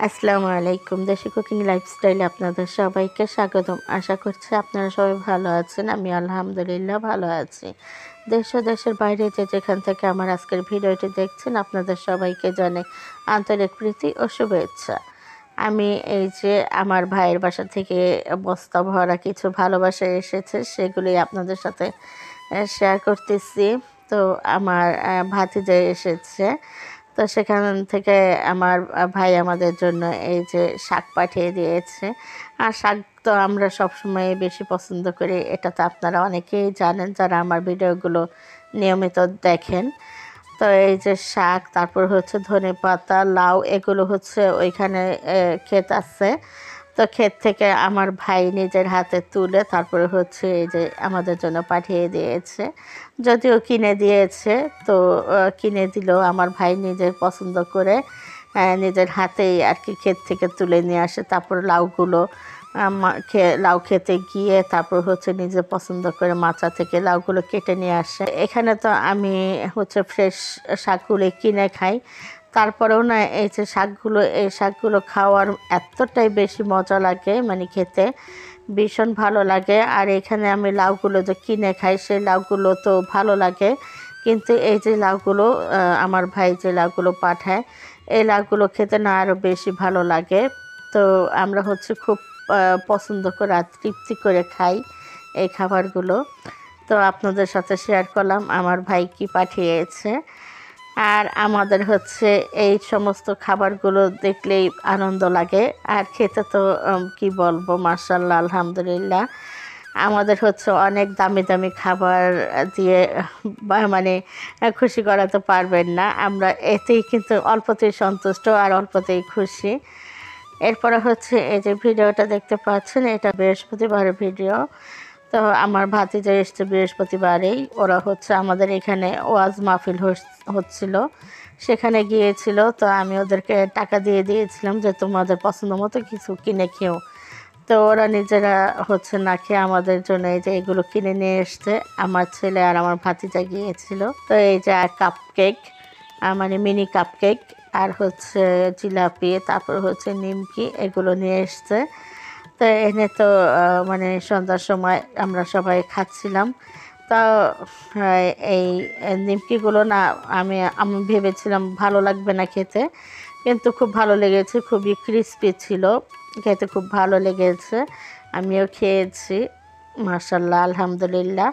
আসসালামু আলাইকুম। দেশি কুকিং লাইফস্টাইলে আপনাদের সবাইকে স্বাগতম। আশা করছি আপনারা সবাই ভালো আছেন। আমি আলহামদুলিল্লাহ ভালো আছি। দেশ ও দেশের বাইরে যেখান থেকে আমার আজকের ভিডিওটি দেখছেন, আপনাদের সবাইকে জানাই আন্তরিক প্রীতি ও শুভেচ্ছা। আমি এই যে আমার ভাইয়ের বাসা থেকে বস্তা ভরা কিছু ভালোবাসা এসেছে, সেগুলি আপনাদের সাথে শেয়ার করতেছি। তো আমার ভাতিজা এসেছে, তো সেখান থেকে আমার ভাই আমাদের জন্য এই যে শাক পাঠিয়ে দিয়েছে। আর শাক তো আমরা সবসময় বেশি পছন্দ করি, এটা তো আপনারা অনেকেই জানেন যারা আমার ভিডিওগুলো নিয়মিত দেখেন। তো এই যে শাক, তারপর হচ্ছে ধনেপাতা, লাউ, এগুলো হচ্ছে ওইখানে ক্ষেত আছে। তো ক্ষেত থেকে আমার ভাই নিজের হাতে তুলে তারপরে হচ্ছে এই যে আমাদের জন্য পাঠিয়ে দিয়েছে। যদিও কিনে দিয়েছে, তো কিনে দিলেও আমার ভাই নিজের পছন্দ করে নিজের হাতেই আর কি ক্ষেত থেকে তুলে নিয়ে আসে। তারপর লাউগুলো লাউ খেতে গিয়ে তারপর হচ্ছে নিজে পছন্দ করে মাচা থেকে লাউগুলো কেটে নিয়ে আসে। এখানে তো আমি হচ্ছে ফ্রেশ শাকগুলো কিনে খাই, তারপরেও না এই যে এই শাকগুলো খাওয়ার এতটাই বেশি মজা লাগে, মানে খেতে ভীষণ ভালো লাগে। আর এখানে আমি লাউগুলো যে কিনে খাই, সেই লাউগুলো তো ভালো লাগে, কিন্তু এই যে লাউগুলো আমার ভাই যে লাউগুলো পাঠায়, এই লাউগুলো খেতে না আরও বেশি ভালো লাগে। তো আমরা হচ্ছে খুব পছন্দ করে আর তৃপ্তি করে খাই এই খাবারগুলো। তো আপনাদের সাথে শেয়ার করলাম আমার ভাই কি পাঠিয়েছে। আর আমাদের হচ্ছে এই সমস্ত খাবারগুলো দেখলেই আনন্দ লাগে, আর খেতে তো কি বলবো, মাশাআল্লাহ আলহামদুলিল্লাহ। আমাদের হচ্ছে অনেক দামি দামি খাবার দিয়ে মানে খুশি করাতে পারবেন না। আমরা এতেই কিন্তু অল্পতেই সন্তুষ্ট আর অল্পতেই খুশি। এরপরে হচ্ছে এই যে ভিডিওটা দেখতে পাচ্ছেন, এটা বৃহস্পতিবারের ভিডিও। তো আমার ভাতিজা এসছে বৃহস্পতিবারেই। ওরা হচ্ছে আমাদের এখানে ওয়াজ মাহফিল হচ্ছিল, সেখানে গিয়েছিল। তো আমি ওদেরকে টাকা দিয়ে দিয়েছিলাম যে তোমাদের পছন্দ মতো কিছু কিনে খেও। তো ওরা নিজেরা হচ্ছে না খেয়ে আমাদের জন্য এই যে এগুলো কিনে নিয়ে এসছে। আমার ছেলে আর আমার ভাতিজা গিয়েছিল। তো এই যে আর কাপ কেক, মানে মিনি কাপ কেক, আর হচ্ছে জিলাপি, তারপর হচ্ছে নিমকি, এগুলো নিয়ে এসছে। তো এনে তো মানে সন্ধ্যার সময় আমরা সবাই খাচ্ছিলাম। তা এই নিমকিগুলো না আমি ভেবেছিলাম ভালো লাগবে না খেতে, কিন্তু খুব ভালো লেগেছে, খুবই ক্রিস্পি ছিল, খেতে খুব ভালো লেগেছে। আমিও খেয়েছি, মাশাআল্লাহ আলহামদুলিল্লাহ।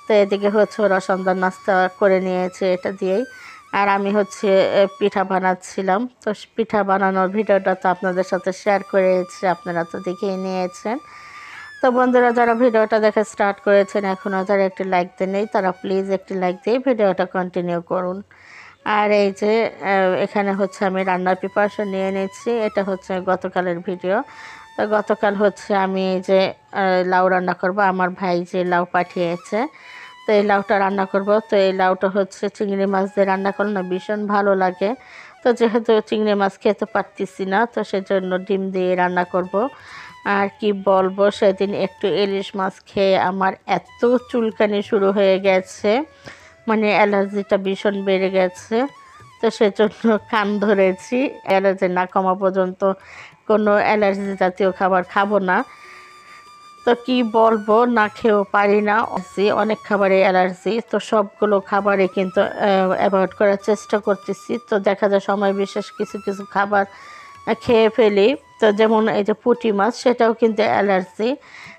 তো এদিকে হচ্ছে ওরা সন্ধ্যার নাস্তা করে নিয়েছে এটা দিয়েই। আর আমি হচ্ছে পিঠা বানাচ্ছিলাম। তো পিঠা বানানোর ভিডিওটা তো আপনাদের সাথে শেয়ার করেছি, আপনারা তো দেখেই নিয়েছেন। তো বন্ধুরা, যারা ভিডিওটা দেখে স্টার্ট করেছেন এখনও যারা একটি লাইক দেননি, তারা প্লিজ একটি লাইক দিয়ে ভিডিওটা কন্টিনিউ করুন। আর এই যে এখানে হচ্ছে আমি রান্নার প্রিপারেশন নিয়ে নিচ্ছি। এটা হচ্ছে গতকালের ভিডিও। তো গতকাল হচ্ছে আমি এই যে লাউ রান্না করব। আমার ভাই যে লাউ পাঠিয়েছে, তো এই লাউটা রান্না করব। তো এই লাউটা হচ্ছে চিংড়ি মাছ দিয়ে রান্না করলে না ভীষণ ভালো লাগে। তো যেহেতু চিংড়ি মাছ খেতে পারতেছি না, তো সেজন্য ডিম দিয়ে রান্না করব। আর কি বলবো, সেদিন একটু ইলিশ মাছ খেয়ে আমার এত চুলকানি শুরু হয়ে গেছে, মানে অ্যালার্জিটা ভীষণ বেড়ে গেছে। তো সেজন্য কান ধরেছি, অ্যালার্জি না কমা পর্যন্ত কোনো অ্যালার্জি জাতীয় খাবার খাবো না। তো কি বলবো, না খেয়েও পারি না, অনেক খাবারে অ্যালার্জি। তো সবগুলো খাবারে কিন্তু অ্যাভয়েড করার চেষ্টা করতেছি। তো দেখা যায় সময় বিশেষ কিছু কিছু খাবার খেয়ে ফেলি। তো যেমন এই যে পুঁটি মাছ, সেটাও কিন্তু অ্যালার্জি,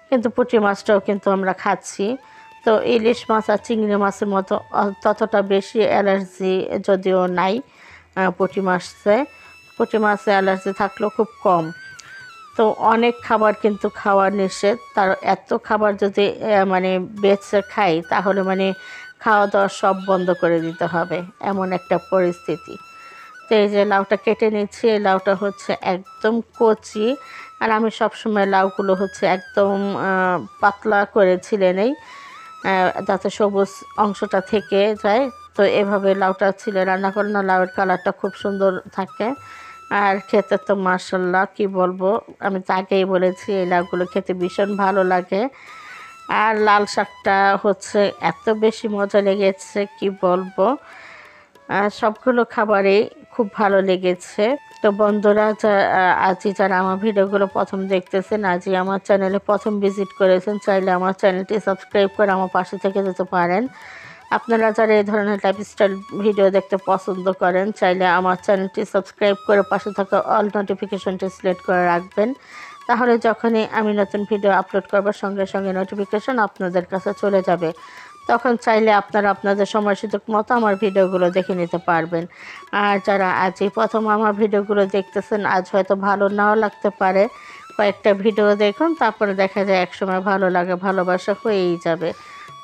কিন্তু পুঁটি মাছটাও কিন্তু আমরা খাচ্ছি। তো ইলিশ মাছ আর চিংড়ি মাছের মতো ততটা বেশি অ্যালার্জি যদিও নাই পুঁটি মাছে অ্যালার্জি থাকলেও খুব কম। তো অনেক খাবার কিন্তু খাওয়া নিষেধ, তার এত খাবার যদি মানে বেছে খাই তাহলে মানে খাওয়া দাওয়া সব বন্ধ করে দিতে হবে, এমন একটা পরিস্থিতি। তো এই যে লাউটা কেটে নিচ্ছি, এই লাউটা হচ্ছে একদম কচি। আর আমি সবসময় লাউগুলো হচ্ছে একদম পাতলা করে ছিলে নেই, যাতে সবুজ অংশটা থেকে যায়। তো এভাবে লাউটা ছিলে রান্না করলে না লাউয়ের কালারটা খুব সুন্দর থাকে। আর খেতে তো মাশাআল্লাহ কি বলবো, আমি তো আগেই বলেছি এই লাউগুলো খেতে ভীষণ ভালো লাগে। আর লাল শাকটা হচ্ছে এত বেশি মজা লেগেছে কি বলবো, সবগুলো খাবারই খুব ভালো লেগেছে। তো তো বন্ধুরা আজই যারা আমার ভিডিওগুলো প্রথম দেখতেছেন, আজই আমার চ্যানেলে প্রথম ভিজিট করেছেন, চাইলে আমার চ্যানেলটি সাবস্ক্রাইব করে আমার পাশে থেকে যেতে পারেন। আপনারা যারা এই ধরনের লাইফস্টাইল ভিডিও দেখতে পছন্দ করেন, চাইলে আমার চ্যানেলটি সাবস্ক্রাইব করে পাশে থাকা অল নোটিফিকেশনটি সিলেক্ট করে রাখবেন। তাহলে যখনই আমি নতুন ভিডিও আপলোড করব সঙ্গে সঙ্গে নোটিফিকেশন আপনাদের কাছে চলে যাবে। তখন চাইলে আপনারা আপনাদের সময় সুযোগ মতো আমার ভিডিওগুলো দেখে নিতে পারবেন। আর যারা আজই প্রথম আমার ভিডিওগুলো দেখতেছেন, আজ হয়তো ভালো নাও লাগতে পারে, কয়েকটা ভিডিও দেখুন, তারপরে দেখা যায় একসময় ভালো লাগে, ভালোবাসা হয়েই যাবে।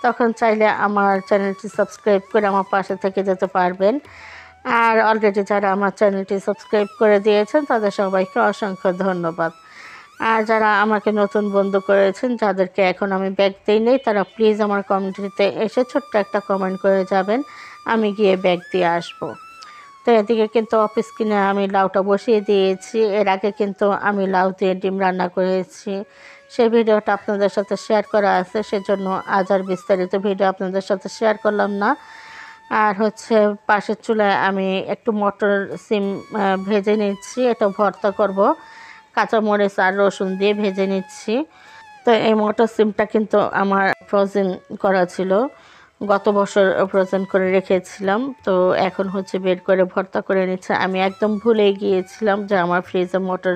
তখন চাইলে আমার চ্যানেলটি সাবস্ক্রাইব করে আমার পাশে থেকে যেতে পারবেন। আর অলরেডি যারা আমার চ্যানেলটি সাবস্ক্রাইব করে দিয়েছেন তাদের সবাইকে অসংখ্য ধন্যবাদ। আর যারা আমাকে নতুন বন্ধু করেছেন, যাদেরকে এখন আমি ব্যাগ দিই নেই, তারা প্লিজ আমার কমেন্টটিতে এসে ছোট্ট একটা কমেন্ট করে যাবেন, আমি গিয়ে ব্যাগ দিয়ে আসবো। তো এদিকে কিন্তু অফ স্ক্রিনে আমি লাউটা বসিয়ে দিয়েছি। এর আগে কিন্তু আমি লাউ দিয়ে ডিম রান্না করেছি, সেই ভিডিওটা আপনাদের সাথে শেয়ার করা আছে, সেজন্য আজ আর বিস্তারিত ভিডিও আপনাদের সাথে শেয়ার করলাম না। আর হচ্ছে পাশের চুলায় আমি একটু মটর সিম ভেজে নিচ্ছি, এটা ভর্তা করব, কাঁচামরিচ আর রসুন দিয়ে ভেজে নিচ্ছি। তো এই মটর সিমটা কিন্তু আমার ফ্রোজেন করা ছিল, গত বছর ফ্রোজেন করে রেখেছিলাম, তো এখন হচ্ছে বের করে ভর্তা করে নিচ্ছে। আমি একদম ভুলে গিয়েছিলাম যে আমার ফ্রিজে মটর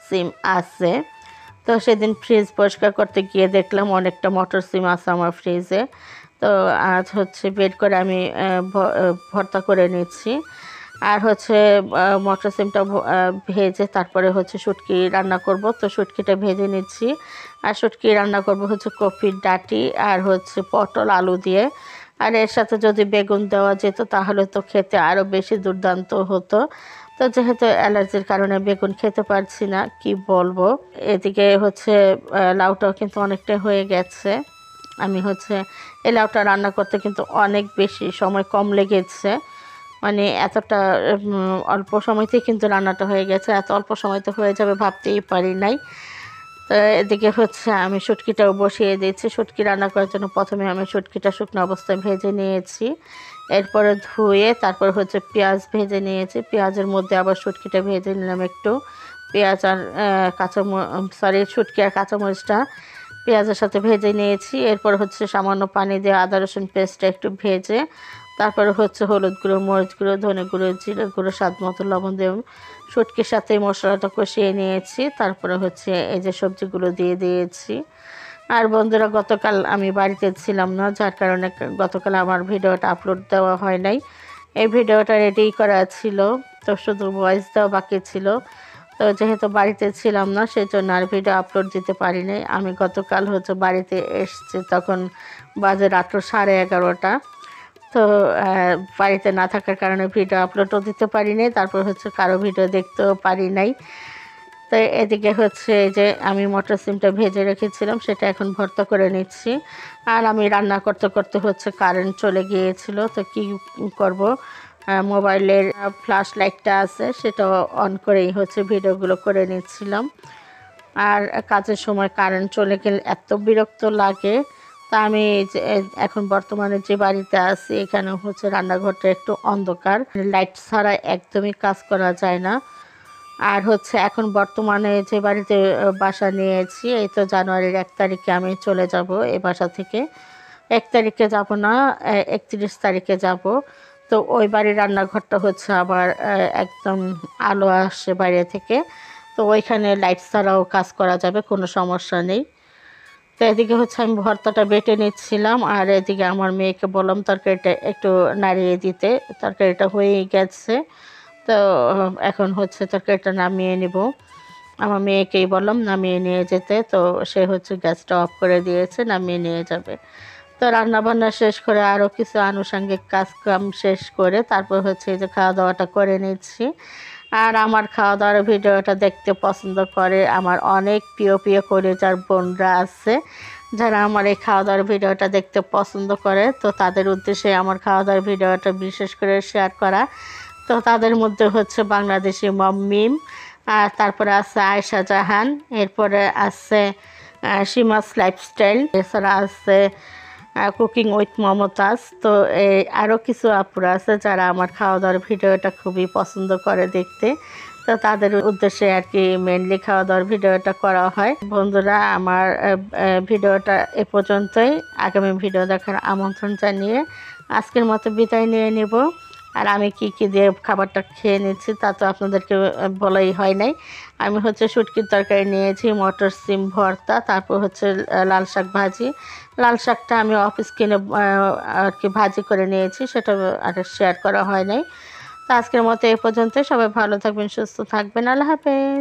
সিম আছে। তো সেদিন ফ্রিজ পরিষ্কার করতে গিয়ে দেখলাম অনেকটা মটর সিম আছে আমার ফ্রিজে। তো আজ হচ্ছে বের করে আমি ভর্তা করে নিচ্ছি। আর হচ্ছে মটর সিমটা ভেজে তারপরে হচ্ছে শুটকি রান্না করব। তো শুটকিটা ভেজে নিচ্ছি। আর শুটকি রান্না করব হচ্ছে কপির ডাঁটি আর হচ্ছে পটল আলু দিয়ে। আর এর সাথে যদি বেগুন দেওয়া যেত তাহলে তো খেতে আরও বেশি দুর্দান্ত হতো। তো যেহেতু অ্যালার্জির কারণে বেগুন খেতে পারছি না, কি বলবো। এদিকে হচ্ছে লাউটাও কিন্তু অনেকটা হয়ে গেছে। আমি হচ্ছে এই লাউটা রান্না করতে কিন্তু অনেক বেশি সময় কম লেগেছে, মানে এতটা অল্প সময়তেই কিন্তু রান্নাটা হয়ে গেছে। এত অল্প সময়তে হয়ে যাবে ভাবতেই পারি নাই। তো এদিকে হচ্ছে আমি শুটকিটাও বসিয়ে দিয়েছি। শুটকি রান্না করার জন্য প্রথমে আমি শুটকিটা শুকনো অবস্থায় ভেজে নিয়েছি, এরপরে ধুয়ে তারপর হচ্ছে পেঁয়াজ ভেজে নিয়েছি। পেঁয়াজের মধ্যে আবার শুটকিটা ভেজে নিলাম একটু। পেঁয়াজ আর শুটকি আর কাঁচামরিচটা পেঁয়াজের সাথে ভেজে নিয়েছি। এরপর হচ্ছে সামান্য পানি দিয়ে আদা রসুন পেস্টটা একটু ভেজে তারপরে হচ্ছে হলুদ গুঁড়ো, মরিচ গুঁড়ো, ধনে গুঁড়ো, জিরে গুঁড়ো, স্বাদ মতো লবণ দিয়ে শুটকির সাথে মশলাটা কষিয়ে নিয়েছি। তারপরে হচ্ছে এই যে সবজিগুলো দিয়ে দিয়েছি। আর বন্ধুরা, গতকাল আমি বাড়িতে ছিলাম না, যার কারণে গতকাল আমার ভিডিওটা আপলোড দেওয়া হয় নাই। এই ভিডিওটা রেডি করা ছিল, তো শুধু ভয়েস দেওয়া বাকি ছিল। তো যেহেতু বাড়িতে ছিলাম না সেজন্য আর ভিডিও আপলোড দিতে পারি নাই। আমি গতকাল হচ্ছে বাড়িতে এসেছি, তখন বাজে রাত্র 11:30। তো বাড়িতে না থাকার কারণে ভিডিও আপলোডও দিতে পারি নাই, তারপর হচ্ছে কারো ভিডিও দেখতেও পারি নাই। তো এদিকে হচ্ছে এই যে আমি মটর সিমটা ভেজে রেখেছিলাম, সেটা এখন ভর্তা করে নিচ্ছি। আর আমি রান্না করতে করতে হচ্ছে কারেন্ট চলে গিয়েছিল, তো কি করব, মোবাইলের ফ্ল্যাশ লাইটটা আছে সেটা অন করেই হচ্ছে ভিডিওগুলো করে নিচ্ছিলাম। আর কাজের সময় কারেন্ট চলে গেলে এত বিরক্ত লাগে। তা আমি এখন বর্তমানে যে বাড়িতে আছি এখানে হচ্ছে রান্নাঘরটা একটু অন্ধকার, লাইট ছাড়া একদমই কাজ করা যায় না। আর হচ্ছে এখন বর্তমানে যে বাড়িতে বাসা নিয়েছি, এই তো জানুয়ারির 1 তারিখে আমি চলে যাব এই বাসা থেকে। 1 তারিখে যাব না, 31 তারিখে যাব। তো ওই বাড়ির রান্নাঘরটা হচ্ছে আবার একদম আলো আসে বাইরে থেকে, তো ওইখানে লাইট ছাড়াও কাজ করা যাবে, কোনো সমস্যা নেই। তো এদিকে হচ্ছে আমি ভর্তাটা বেটে নিচ্ছিলাম, আর এদিকে আমার মেয়েকে বললাম তরকারিটা একটু নাড়িয়ে দিতে। তরকারিটা হয়েই গেছে, তো এখন হচ্ছে তরকারিটা নামিয়ে নেব। আমার মেয়েকেই বললাম নামিয়ে নিয়ে যেতে, তো সে হচ্ছে গ্যাসটা অফ করে দিয়েছে, নামিয়ে নিয়ে যাবে। তো রান্নাবান্না শেষ করে আরও কিছু আনুষঙ্গিক কাজকাম শেষ করে তারপর হচ্ছে এই যে খাওয়া দাওয়াটা করে নিচ্ছি। আর আমার খাওয়া দাওয়ার ভিডিওটা দেখতে পছন্দ করে আমার অনেক প্রিয় প্রিয় কলিজার বোনরা আছে, যারা আমার এই খাওয়া দাওয়ার ভিডিওটা দেখতে পছন্দ করে। তো তাদের উদ্দেশ্যে আমার খাওয়া দাওয়ার ভিডিওটা বিশেষ করে শেয়ার করা। তো তাদের মধ্যে হচ্ছে বাংলাদেশি মম-মিম, আর তারপরে আছে আয়েশা জাহান, এরপরে আছে সীমাস লাইফস্টাইল, এছাড়া আছে কুকিং উইথ মমতাজ। তো আরও কিছু আপুরা আছে যারা আমার খাওয়া দাওয়ার ভিডিওটা খুবই পছন্দ করে দেখতে। তো তো তাদের উদ্দেশ্যে আর কি মেনলি খাওয়া দাওয়ার ভিডিওটা করা হয়। বন্ধুরা, আমার ভিডিওটা এ পর্যন্তই। আগামী ভিডিও দেখার আমন্ত্রণ জানিয়ে আজকের মতো বিদায় নিয়ে নেব। আর আমি কি কি দিয়ে খাবারটা খেয়ে নিচ্ছি তা তো আপনাদেরকে বলাই হয় নাই। আমি হচ্ছে শুটকির তরকারি নিয়েছি, মটর সিম ভর্তা, তারপর হচ্ছে লাল শাক ভাজি। লাল শাকটা আমি অফ স্ক্রিনে আর কি ভাজি করে নিয়েছি, সেটা আর শেয়ার করা হয় নাই। তো আজকের মতো এ পর্যন্ত। সবাই ভালো থাকবেন, সুস্থ থাকবেন। আল্লাহ হাফেজ।